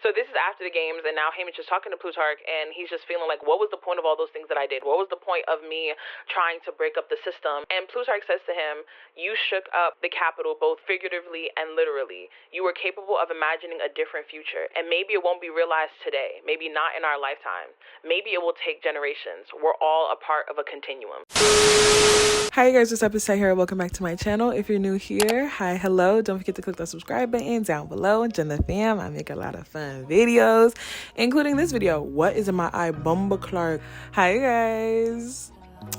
So this is after the games, and now Haymitch is talking to Plutarch, and he's just feeling like, what was the point of all those things that I did? What was the point of me trying to break up the system? And Plutarch says to him, you shook up the capital both figuratively and literally. You were capable of imagining a different future, and maybe it won't be realized today, maybe not in our lifetime. Maybe it will take generations. We're all a part of a continuum. Hi guys, what's up? It's Tahiry. Welcome back to my channel. If you're new here, hi, hello. Don't forget to click that subscribe button down below. Join the fam. I make a lot of fun videos, including this video. What is in my eye? Bomba Clark. Hi guys.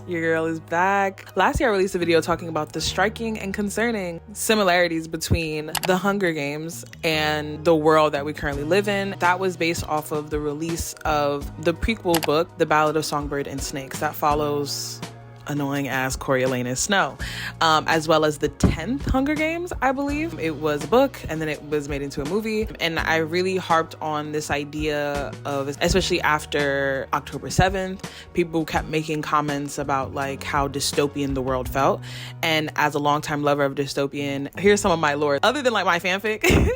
Your girl is back. Last year I released a video talking about the striking and concerning similarities between the Hunger Games and the world that we currently live in. That was based off of the release of the prequel book, The Ballad of Songbird and Snakes, that follows annoying ass Coriolanus Snow, as well as the 10th Hunger Games, I believe. It was a book and then it was made into a movie, and I really harped on this idea of, especially after October 7th, people kept making comments about like how dystopian the world felt. And as a longtime lover of dystopian, here's some of my lore. Other than like my fanfic,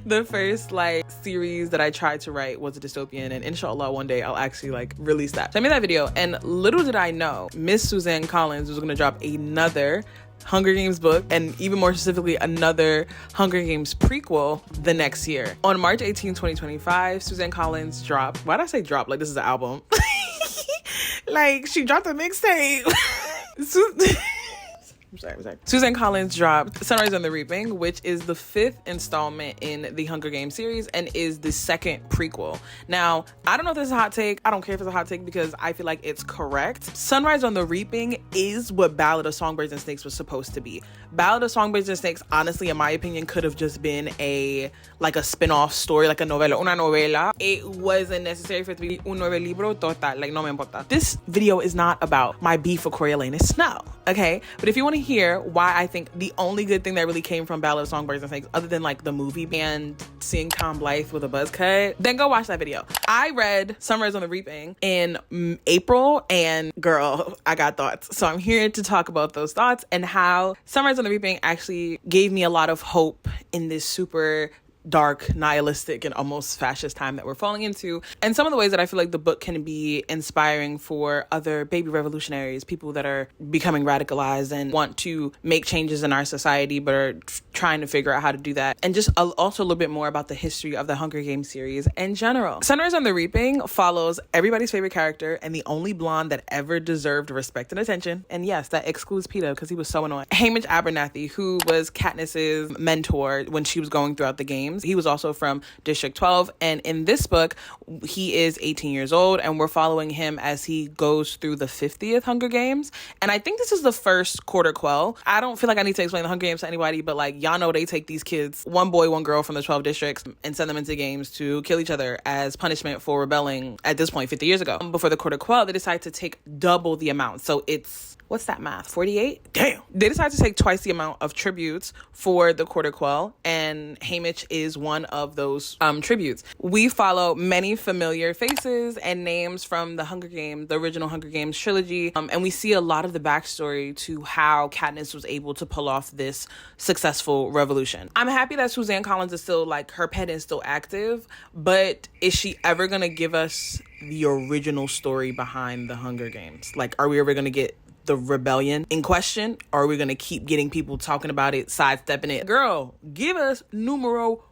the first like series that I tried to write was a dystopian, and inshallah one day I'll actually like release that. So I made that video, and little did I know Miss Suzanne Collins was going to drop another Hunger Games book, and even more specifically another Hunger Games prequel the next year. On March 18, 2025, Suzanne Collins dropped, why did I say drop? Like this is an album. Like she dropped a mixtape. I'm sorry. Suzanne Collins dropped Sunrise on the Reaping, which is the 5th installment in the Hunger Games series and is the 2nd prequel. Now, I don't know if this is a hot take. I don't care if it's a hot take because I feel like it's correct. Sunrise on the Reaping is what Ballad of Songbirds and Snakes was supposed to be. Ballad of Songbirds and Snakes, honestly, in my opinion, could have just been a spin-off story, like a novela. It wasn't necessary for it to be un novelibro total, like no me importa. This video is not about my beef with Coriolanus Snow, okay? But if you want to hear why I think the only good thing that really came from Ballad of Songbirds and Snakes, other than like the movie and seeing Tom Blythe with a buzz cut, then go watch that video. I read Sunrise on the Reaping in April, and girl, I got thoughts. So I'm here to talk about those thoughts and how Sunrise on the Reaping actually gave me a lot of hope in this super dark, nihilistic, and almost fascist time that we're falling into, and some of the ways that I feel like the book can be inspiring for other baby revolutionaries, people that are becoming radicalized and want to make changes in our society but are trying to figure out how to do that, and just also a little bit more about the history of the Hunger Games series in general. Sunrise on the Reaping follows everybody's favorite character and the only blonde that ever deserved respect and attention, and yes, that excludes Peter because he was so annoying. Haymitch Abernathy, who was Katniss's mentor when she was going throughout the games. He was also from District 12, and in this book he is 18 years old, and we're following him as he goes through the 50th Hunger Games. And I think this is the first quarter quell. I don't feel like I need to explain the Hunger Games to anybody, but like y'all know they take these kids, one boy, one girl from the 12 districts, and send them into games to kill each other as punishment for rebelling at this point 50 years ago. Before the quarter quell, they decide to take double the amount. So it's, what's that math? 48? Damn. They decided to take twice the amount of tributes for the quarter quell, and Haymitch is one of those tributes. We follow many familiar faces and names from the Hunger Games, the original Hunger Games trilogy, and we see a lot of the backstory to how Katniss was able to pull off this successful revolution. I'm happy that Suzanne Collins is still, like, her pen is still active, but is she ever gonna give us the original story behind the Hunger Games? Like, are we ever gonna get the rebellion in question, or are we gonna keep getting people talking about it, sidestepping it? Girl, give us numero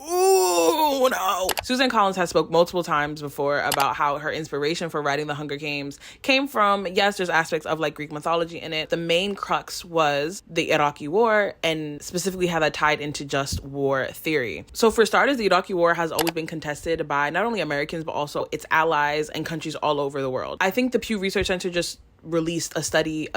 uno. Suzanne Collins has spoke multiple times before about how her inspiration for writing the Hunger Games came from, yes, there's aspects of like Greek mythology in it. The main crux was the Iraqi war, and specifically how that tied into just war theory. So for starters, the Iraqi war has always been contested by not only Americans but also its allies and countries all over the world. I think the Pew Research Center just released a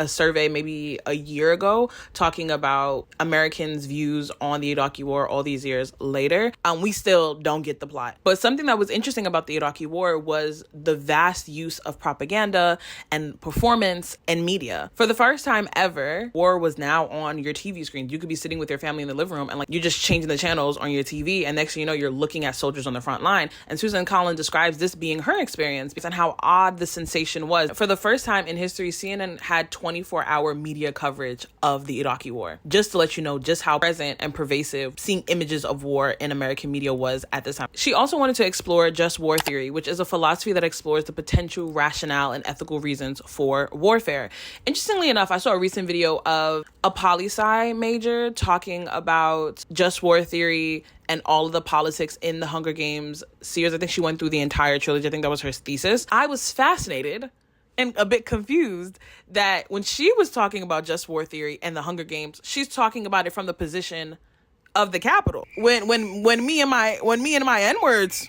survey maybe a year ago talking about Americans' views on the Iraqi war all these years later. We still don't get the plot. But something that was interesting about the Iraqi war was the vast use of propaganda and performance and media. For the first time ever, war was now on your TV screen. You could be sitting with your family in the living room and like you're just changing the channels on your TV, and next thing you know, you're looking at soldiers on the front line. And Suzanne Collins describes this being her experience and how odd the sensation was. For the first time in history, history, CNN had 24-hour media coverage of the Iraqi war, just to let you know just how present and pervasive seeing images of war in American media was at this time. She also wanted to explore just war theory, which is a philosophy that explores the potential rationale and ethical reasons for warfare. Interestingly enough, I saw a recent video of a poli-sci major talking about just war theory and all of the politics in the Hunger Games series. I think she went through the entire trilogy. I think that was her thesis. I was fascinated and a bit confused that when she was talking about just war theory and the Hunger Games, she's talking about it from the position of the Capitol. When me and my N-words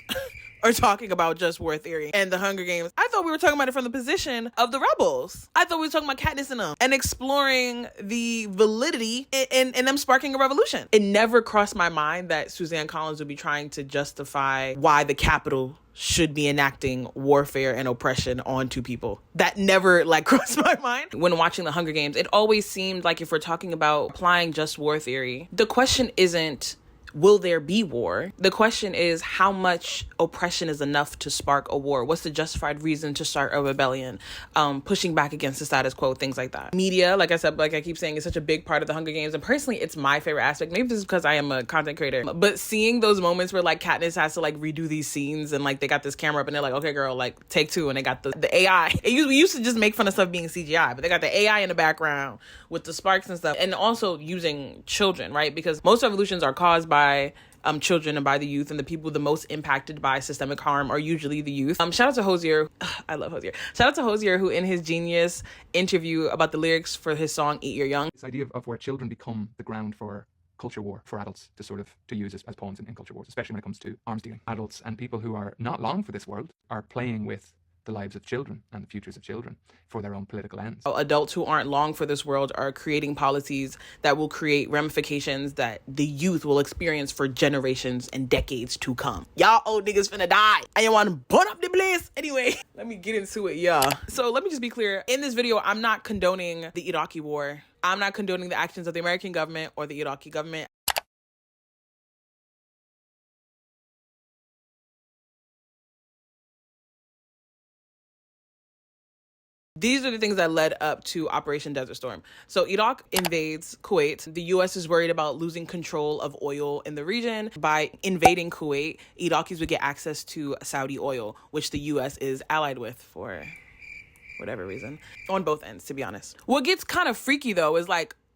are talking about just war theory and the Hunger Games, I thought we were talking about it from the position of the rebels. I thought we were talking about Katniss and them and exploring the validity in them sparking a revolution. It never crossed my mind that Suzanne Collins would be trying to justify why the Capitol should be enacting warfare and oppression onto people. That never crossed my mind. When watching the Hunger Games, it always seemed like if we're talking about applying just war theory, the question isn't, will there be war? The question is, how much oppression is enough to spark a war? What's the justified reason to start a rebellion? Pushing back against the status quo, things like that. Media, like I said, like I keep saying, is such a big part of the Hunger Games. And personally, it's my favorite aspect. Maybe this is because I am a content creator. But seeing those moments where Katniss has to redo these scenes and they got this camera up and they're like, okay, girl, take two. And they got the AI. We used to just make fun of stuff being CGI, but they got the AI in the background with the sparks and stuff. And also using children, right? Because most revolutions are caused by children and by the youth, and the people the most impacted by systemic harm are usually the youth. Shout out to Hosier. I love Hosier. Shout out to Hosier, who in his Genius interview about the lyrics for his song Eat Your Young. This idea of where children become the ground for culture war for adults to use as pawns in culture wars, especially when it comes to arms dealing. Adults and people who are not long for this world are playing with the lives of children and the futures of children for their own political ends. Adults who aren't long for this world are creating policies that will create ramifications that the youth will experience for generations and decades to come. Y'all old niggas finna die. I want to burn up the place. Anyway, let me get into it, yeah. So let me just be clear. In this video, I'm not condoning the Iraqi war. I'm not condoning the actions of the American government or the Iraqi government. These are the things that led up to Operation Desert Storm. So Iraq invades Kuwait. The U.S. is worried about losing control of oil in the region. By invading Kuwait, Iraqis would get access to Saudi oil, which the U.S. is allied with for whatever reason. On both ends, to be honest. What gets kind of freaky, though, is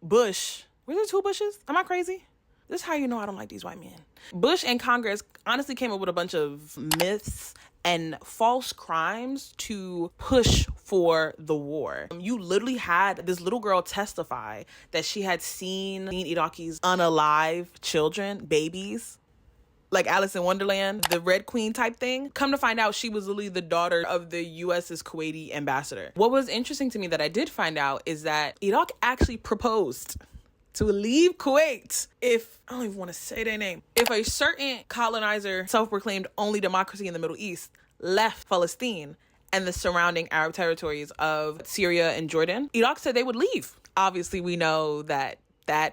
Bush. Were there two Bushes? Am I crazy? This is how you know I don't like these white men. Bush and Congress honestly came up with a bunch of myths and false crimes to push for the war. You literally had this little girl testify that she had seen Iraqis unalive children, babies, like Alice in Wonderland, the Red Queen type thing. Come to find out, she was literally the daughter of the US's Kuwaiti ambassador. What was interesting to me that I did find out is that Iraq actually proposed to leave Kuwait if, I don't even want to say their name, if a certain colonizer, self-proclaimed only democracy in the Middle East, left Palestine and the surrounding Arab territories of Syria and Jordan, Iraq said they would leave. Obviously, we know that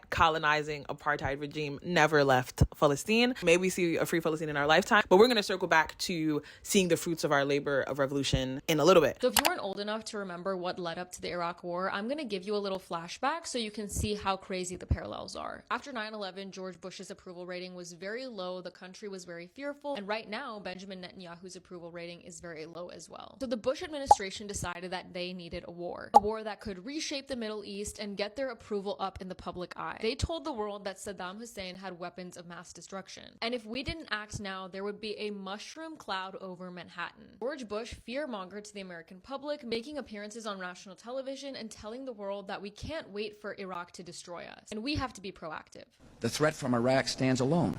colonizing apartheid regime never left Palestine. Maybe we see a free Palestine in our lifetime, but we're going to circle back to seeing the fruits of our labor of revolution in a little bit. So if you weren't old enough to remember what led up to the Iraq War, I'm going to give you a little flashback so you can see how crazy the parallels are. After 9/11, George Bush's approval rating was very low, the country was very fearful, and right now, Benjamin Netanyahu's approval rating is very low as well. So the Bush administration decided that they needed a war that could reshape the Middle East and get their approval up in the public eye. They told the world that Saddam Hussein had weapons of mass destruction. And if we didn't act now, there would be a mushroom cloud over Manhattan. George Bush fear-mongered to the American public, making appearances on national television and telling the world that we can't wait for Iraq to destroy us. And we have to be proactive. The threat from Iraq stands alone,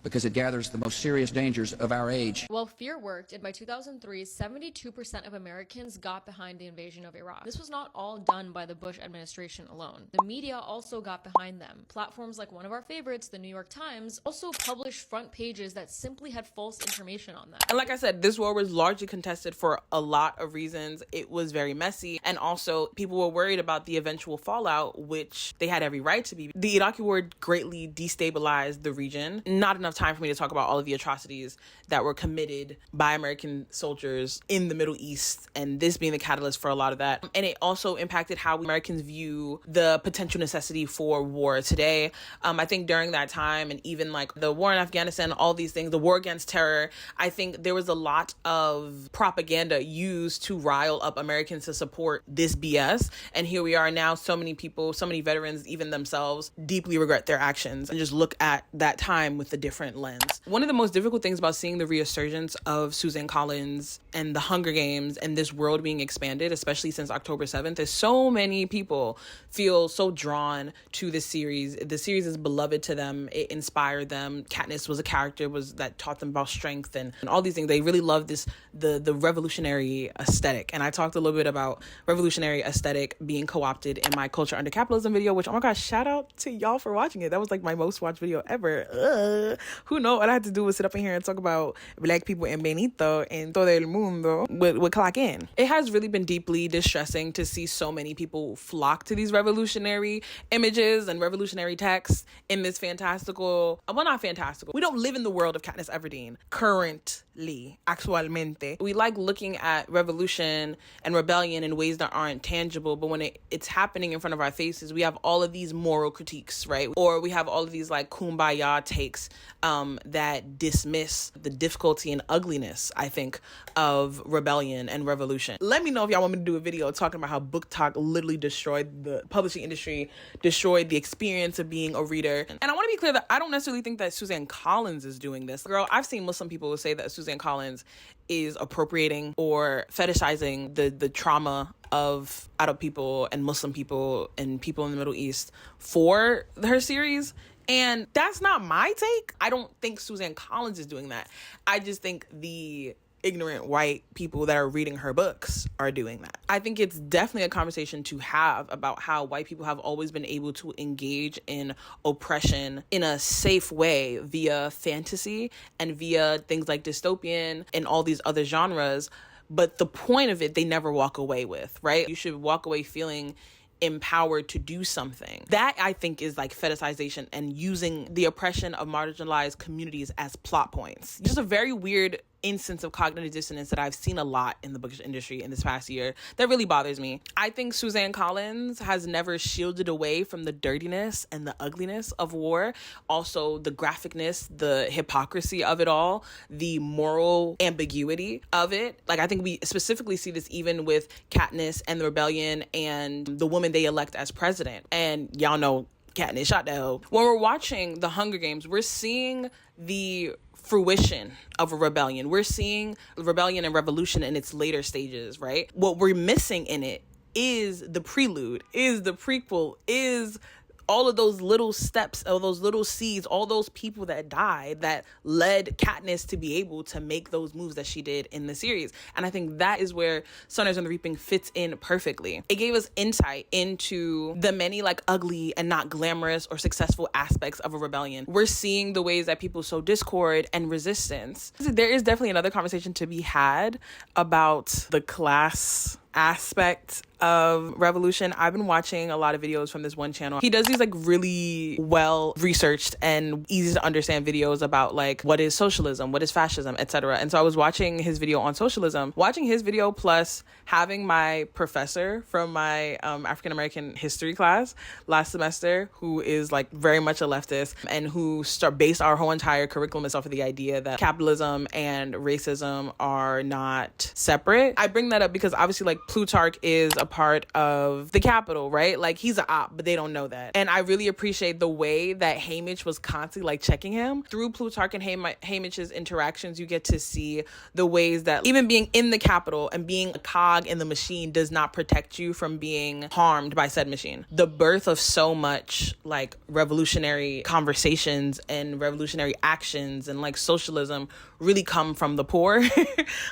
because it gathers the most serious dangers of our age. Well, fear worked, and by 2003, 72% of Americans got behind the invasion of Iraq. This was not all done by the Bush administration alone. The media also got behind them. Platforms like one of our favorites, the New York Times, also published front pages that simply had false information on them. And like I said, this war was largely contested for a lot of reasons. It was very messy, and also people were worried about the eventual fallout, which they had every right to be. The Iraqi war greatly destabilized the region, not enough time for me to talk about all of the atrocities that were committed by American soldiers in the Middle East, and this being the catalyst for a lot of that. And it also impacted how Americans view the potential necessity for war today. I think during that time, and even like the war in Afghanistan, all these things, the war against terror, I think there was a lot of propaganda used to rile up Americans to support this BS. And here we are now, so many people, so many veterans, even themselves, deeply regret their actions and just look at that time with a different lens. One of the most difficult things about seeing the resurgence of Suzanne Collins and the Hunger Games and this world being expanded, especially since October 7th, is so many people feel so drawn to this series. The series is beloved to them. It inspired them. Katniss was a character that taught them about strength and all these things. They really love this, the revolutionary aesthetic. And I talked a little bit about revolutionary aesthetic being co-opted in my Culture Under Capitalism video, which, oh my gosh, shout out to y'all for watching it. That was like my most watched video ever. Who knows? All I had to do was sit up in here and talk about black people en Benito and todo el mundo with clock in. It has really been deeply distressing to see so many people flock to these revolutionary images and revolutionary texts in this fantastical, well, not fantastical. We don't live in the world of Katniss Everdeen currently, actualmente. We like looking at revolution and rebellion in ways that aren't tangible, but when it's happening in front of our faces, we have all of these moral critiques, right? Or we have all of these like kumbaya takes that dismiss the difficulty and ugliness, I think, of rebellion and revolution. Let me know if y'all want me to do a video talking about how book talk literally destroyed the publishing industry, destroyed the experience of being a reader. And I want to be clear that I don't necessarily think that Suzanne Collins is doing this. Girl, I've seen Muslim people say that Suzanne Collins is appropriating or fetishizing the trauma of Arab people and Muslim people and people in the Middle East for her series. And that's not my take. I don't think Suzanne Collins is doing that. I just think the ignorant white people that are reading her books are doing that. I think it's definitely a conversation to have about how white people have always been able to engage in oppression in a safe way via fantasy and via things like dystopian and all these other genres. But the point of it, they never walk away with, right? You should walk away feeling empowered to do something. That, I think, is like fetishization and using the oppression of marginalized communities as plot points. Just a very weird instance of cognitive dissonance that I've seen a lot in the bookish industry in this past year that really bothers me. I think Suzanne Collins has never shielded away from the dirtiness and the ugliness of war, also the graphicness, the hypocrisy of it all, the moral ambiguity of it. Like, I think we specifically see this even with Katniss and the rebellion and the woman they elect as president. And y'all know Katniss shot that hoe. When we're watching the Hunger Games, we're seeing the fruition of a rebellion. We're seeing rebellion and revolution in its later stages, right? What we're missing in it is the prelude, is the prequel, is all of those little steps, all those little seeds, all those people that died that led Katniss to be able to make those moves that she did in the series. And I think that is where Sunrise on the Reaping fits in perfectly. It gave us insight into the many like ugly and not glamorous or successful aspects of a rebellion. We're seeing the ways that people sow discord and resistance. There is definitely another conversation to be had about the class aspect of revolution. I've been watching a lot of videos from this one channel. He does these like really well researched and easy to understand videos about like what is socialism, what is fascism, etc. And so I was watching his video on socialism, watching his video plus having my professor from my African American history class last semester, who is like very much a leftist and who based our whole entire curriculum off of the idea that capitalism and racism are not separate. I bring that up because obviously like Plutarch is a part of the Capitol, right? Like he's a op, but they don't know that. And I really appreciate the way that Haymitch was constantly like checking him. Through Plutarch and Haymitch's interactions, you get to see the ways that even being in the Capitol and being a cog in the machine does not protect you from being harmed by said machine. The birth of so much like revolutionary conversations and revolutionary actions and like socialism really come from the poor.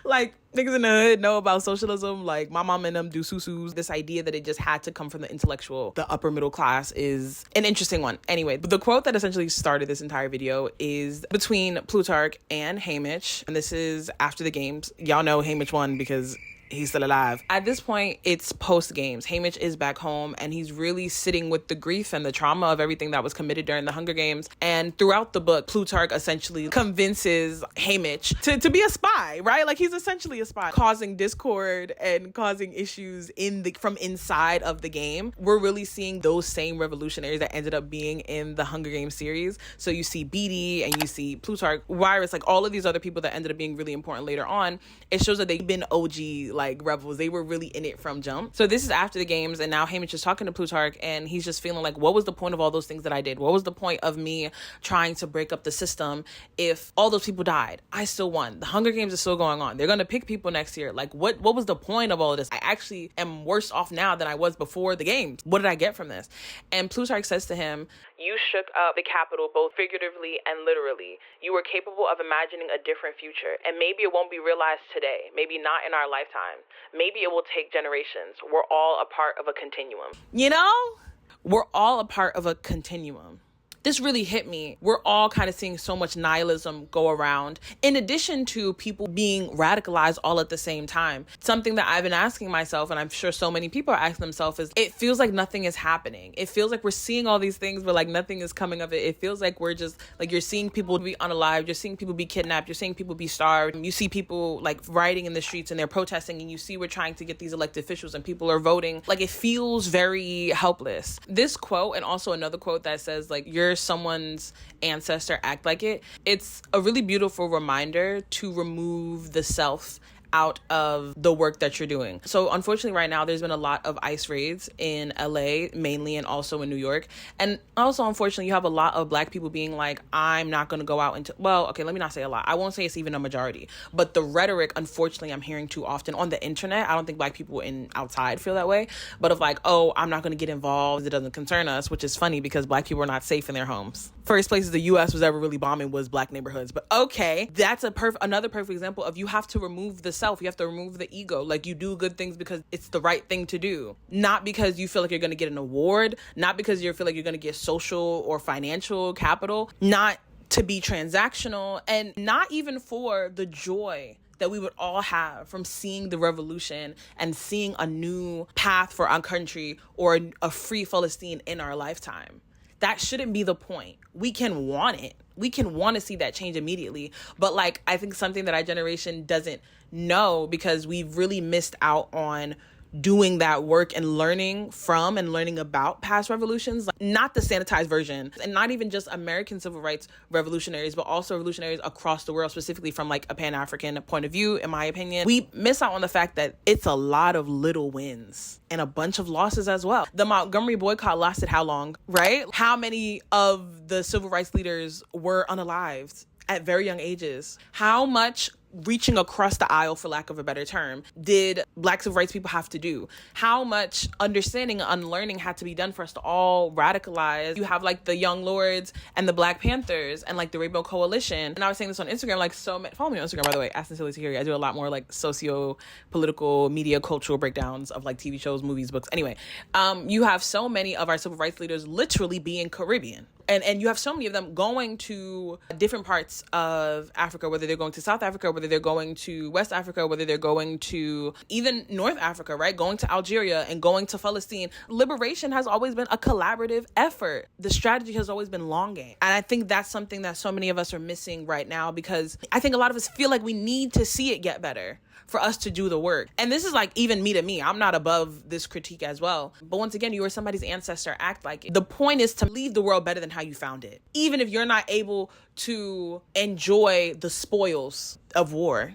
Like niggas in the hood know about socialism. Like my mom and them do susus. This idea that it just had to come from the intellectual, the upper middle class is an interesting one. Anyway, the quote that essentially started this entire video is between Plutarch and Haymitch. And this is after the games. Y'all know Haymitch won because he's still alive. At this point, it's post games. Haymitch is back home and he's really sitting with the grief and the trauma of everything that was committed during the Hunger Games. And throughout the book, Plutarch essentially convinces Haymitch to be a spy, right? Like, he's essentially a spy, causing discord and causing issues from inside of the game. We're really seeing those same revolutionaries that ended up being in the Hunger Games series. So you see Beatty and you see Plutarch, Virus, like all of these other people that ended up being really important later on. It shows that they've been OG like rebels. They were really in it from jump. So this is after the games, and now Haymitch is talking to Plutarch and he's just feeling like, what was the point of all those things that I did? What was the point of me trying to break up the system if all those people died? I still won. The Hunger Games is still going on. They're going to pick people next year. Like, what was the point of all of this? I actually am worse off now than I was before the games. What did I get from this? And Plutarch says to him, you shook up the capital both figuratively and literally. You were capable of imagining a different future, and maybe it won't be realized today, maybe not in our lifetime. Maybe it will take generations. We're all a part of a continuum. You know? We're all a part of a continuum. This really hit me. We're all kind of seeing so much nihilism go around, in addition to people being radicalized all at the same time. Something that I've been asking myself, and I'm sure so many people are asking themselves, is it feels like nothing is happening. It feels like we're seeing all these things, but like nothing is coming of it. It feels like we're just, like, you're seeing people be unalived, you're seeing people be kidnapped, you're seeing people be starved. You see people like rioting in the streets and they're protesting, and you see we're trying to get these elected officials and people are voting. Like, it feels very helpless. This quote, and also another quote that says, like, you're someone's ancestor, act like it. It's a really beautiful reminder to remove the self out of the work that you're doing. So unfortunately right now there's been a lot of ICE raids in LA mainly, and also in New York. And also unfortunately you have a lot of Black people being like, I'm not going to go out into, well, okay, let me not say a lot. I won't say it's even a majority, but the rhetoric, unfortunately, I'm hearing too often on the internet. I don't think Black people outside feel that way, but of like, oh, I'm not going to get involved, it doesn't concern us, which is funny because Black people are not safe in their homes. First places the US was ever really bombing was Black neighborhoods. But okay, that's another perfect example of, you have to remove the self, you have to remove the ego. Like, you do good things because it's the right thing to do, not because you feel like you're going to get an award, not because you feel like you're going to get social or financial capital, not to be transactional, and not even for the joy that we would all have from seeing the revolution and seeing a new path for our country or a free Palestine in our lifetime. That shouldn't be the point. We can want it. We can want to see that change immediately. But like, I think something that our generation doesn't know, because we've really missed out on doing that work and learning from and learning about past revolutions, like, not the sanitized version, and not even just American civil rights revolutionaries, but also revolutionaries across the world, specifically from like a Pan-African point of view, in my opinion. We miss out on the fact that it's a lot of little wins and a bunch of losses as well. The Montgomery boycott lasted how long, right? How many of the civil rights leaders were unalived at very young ages? How much reaching across the aisle, for lack of a better term, did Black civil rights people have to do? How much understanding and unlearning had to be done for us to all radicalize? You have like the Young Lords and the Black Panthers and like the Rainbow Coalition. And I was saying this on Instagram, like, follow me on Instagram, by the way, Tahiry. I do a lot more like socio-political, media, cultural breakdowns of like TV shows, movies, books. Anyway, you have so many of our civil rights leaders literally being Caribbean. And you have so many of them going to different parts of Africa, whether they're going to South Africa, whether they're going to West Africa, whether they're going to even North Africa, right? Going to Algeria and going to Palestine. Liberation has always been a collaborative effort. The strategy has always been long game. And I think that's something that so many of us are missing right now, because I think a lot of us feel like we need to see it get better for us to do the work. And this is like even me to me. I'm not above this critique as well. But once again, you are somebody's ancestor, act like it. The point is to leave the world better than how you found it. Even if you're not able to enjoy the spoils of war,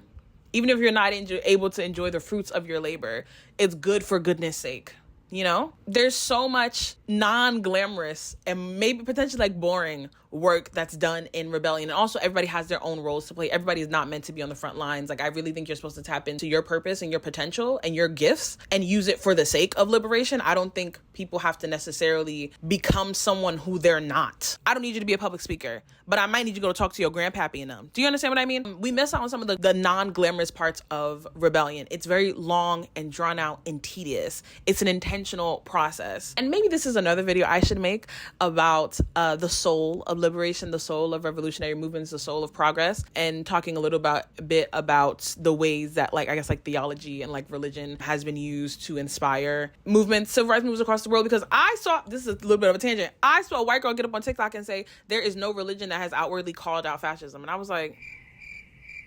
even if you're not able to enjoy the fruits of your labor, it's good for goodness sake. You know, there's so much non-glamorous and maybe potentially like boring work that's done in rebellion. And also everybody has their own roles to play. Everybody is not meant to be on the front lines. Like, I really think you're supposed to tap into your purpose and your potential and your gifts and use it for the sake of liberation. I don't think people have to necessarily become someone who they're not. I don't need you to be a public speaker, but I might need you to go talk to your grandpappy and them. Do you understand what I mean? We miss out on some of the non-glamorous parts of rebellion. It's very long and drawn out and tedious. It's an intentional process. And maybe this is another video I should make about the soul of liberation, the soul of revolutionary movements, the soul of progress, and talking a little bit about the ways that, like, I guess, like, theology and, like, religion has been used to inspire movements, civil rights movements across the world. Because I saw, this is a little bit of a tangent, I saw a white girl get up on TikTok and say, there is no religion that has outwardly called out fascism. And I was like,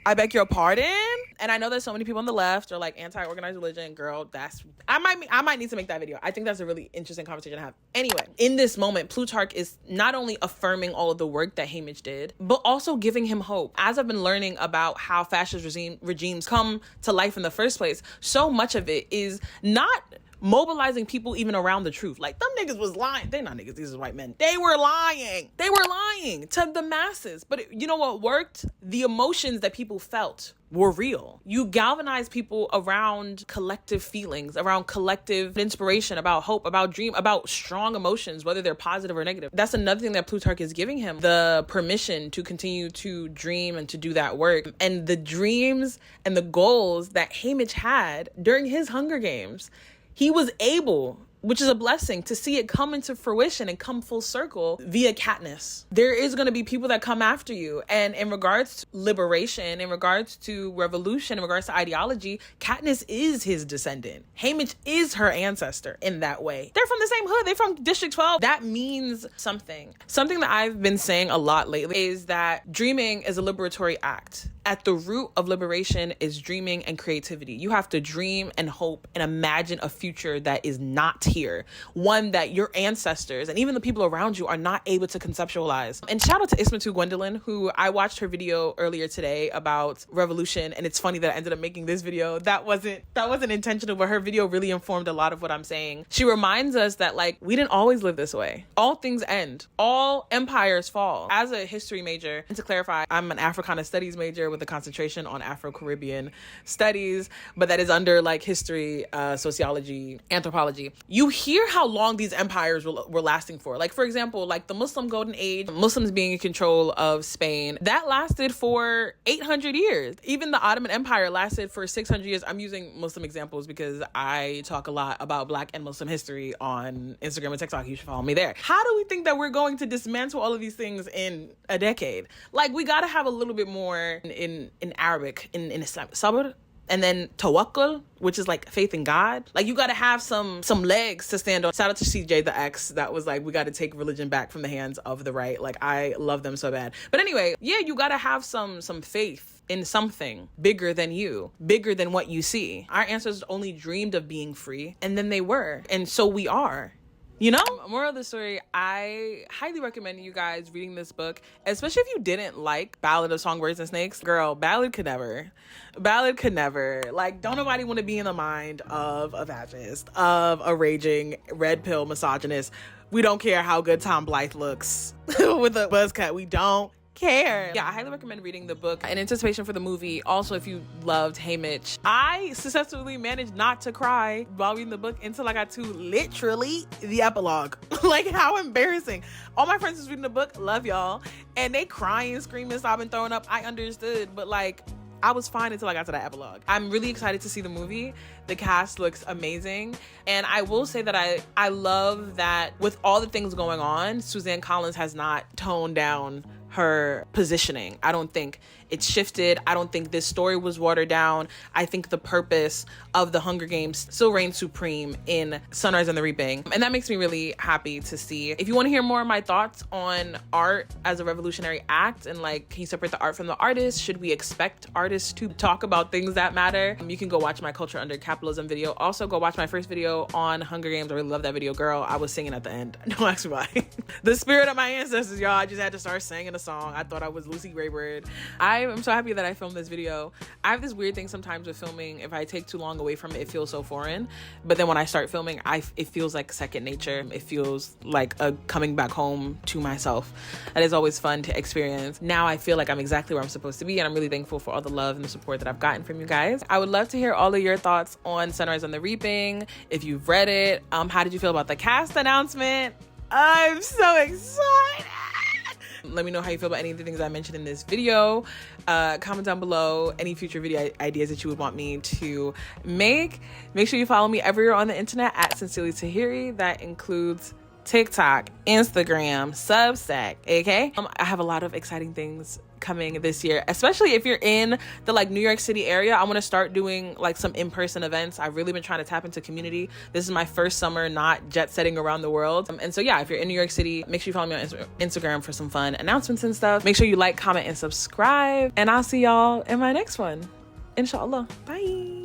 I beg your pardon? And I know there's so many people on the left are like anti-organized religion. Girl, I might need to make that video. I think that's a really interesting conversation to have. Anyway, in this moment, Plutarch is not only affirming all of the work that Haymitch did, but also giving him hope. As I've been learning about how fascist regimes come to life in the first place, so much of it is not mobilizing people even around the truth. Like, them niggas was lying. They're not niggas, these are white men. They were lying to the masses. But you know what worked? The emotions that people felt were real. You galvanize people around collective feelings, around collective inspiration, about hope, about dream, about strong emotions, whether they're positive or negative. That's another thing that Plutarch is giving him, the permission to continue to dream and to do that work. And the dreams and the goals that Haymitch had during his Hunger Games, he was able, which is a blessing, to see it come into fruition and come full circle via Katniss. There is going to be people that come after you. And in regards to liberation, in regards to revolution, in regards to ideology, Katniss is his descendant. Haymitch is her ancestor in that way. They're from the same hood. They're from District 12. That means something. Something that I've been saying a lot lately is that dreaming is a liberatory act. At the root of liberation is dreaming and creativity. You have to dream and hope and imagine a future that is not here. One that your ancestors and even the people around you are not able to conceptualize. And shout out to Ismatu Gwendolyn, who I watched her video earlier today about revolution. And it's funny that I ended up making this video. That wasn't intentional, but her video really informed a lot of what I'm saying. She reminds us that, like, we didn't always live this way. All things end. All empires fall. As a history major, and to clarify, I'm an Africana studies major with a concentration on Afro-Caribbean studies, but that is under, like, history, sociology, anthropology. You hear how long these empires were lasting for. Like, for example, like the Muslim Golden Age, Muslims being in control of Spain, that lasted for 800 years. Even the Ottoman Empire lasted for 600 years. I'm using Muslim examples because I talk a lot about Black and Muslim history on Instagram and TikTok. You should follow me there. How do we think that we're going to dismantle all of these things in a decade? Like, we got to have a little bit more in Arabic, in Islam, sabr, and then tawakkul, which is like faith in God. Like, you got to have some legs to stand on. Shout out to CJ the X, that was like, we got to take religion back from the hands of the right. Like, I love them so bad. But anyway, yeah, you got to have some faith in something bigger than you, bigger than what you see. Our ancestors only dreamed of being free, and then they were, and so we are. You know? Moral of the story, I highly recommend you guys reading this book, especially if you didn't like Ballad of Songbirds and Snakes. Girl, Ballad could never. Like, don't nobody want to be in the mind of a fascist, of a raging red pill misogynist. We don't care how good Tom Blythe looks with a buzz cut. We don't care. Yeah, I highly recommend reading the book in anticipation for the movie. Also, if you loved Haymitch, I successfully managed not to cry while reading the book until I got to literally the epilogue. Like, how embarrassing. All my friends was reading the book, love y'all, and they crying, screaming, sobbing, throwing up. I understood, but like, I was fine until I got to that epilogue. I'm really excited to see the movie. The cast looks amazing. And I will say that I love that with all the things going on, Suzanne Collins has not toned down her positioning. I don't think it's shifted. I don't think this story was watered down. I think the purpose of the Hunger Games still reigns supreme in Sunrise and the Reaping. And that makes me really happy to see. If you want to hear more of my thoughts on art as a revolutionary act, and like, can you separate the art from the artist? Should we expect artists to talk about things that matter? You can go watch my Culture Under Capitalism video. Also, go watch my first video on Hunger Games. I really love that video. Girl, I was singing at the end. Don't ask me why. The spirit of my ancestors, y'all. I just had to start singing a song. I thought I was Lucy Graybird. I'm so happy that I filmed this video. I have this weird thing sometimes with filming. If I take too long away from it, it feels so foreign. But then when I start filming, it feels like second nature. It feels like a coming back home to myself. That is always fun to experience. Now I feel like I'm exactly where I'm supposed to be, and I'm really thankful for all the love and the support that I've gotten from you guys. I would love to hear all of your thoughts on Sunrise and the Reaping. If you've read it, how did you feel about the cast announcement? I'm so excited. Let me know how you feel about any of the things I mentioned in this video. Comment down below any future video ideas that you would want me to make. Make sure you follow me everywhere on the internet at Sincerely Tahiry. That includes TikTok, Instagram, Substack, okay? I have a lot of exciting things coming this year, especially if you're in the like New York City area. I want to start doing like some in-person events. I've really been trying to tap into community. This is my first summer not jet setting around the world. And so yeah, if you're in New York City, make sure you follow me on Instagram for some fun announcements and stuff. Make sure you like, comment, and subscribe. And I'll see y'all in my next one. Inshallah. Bye.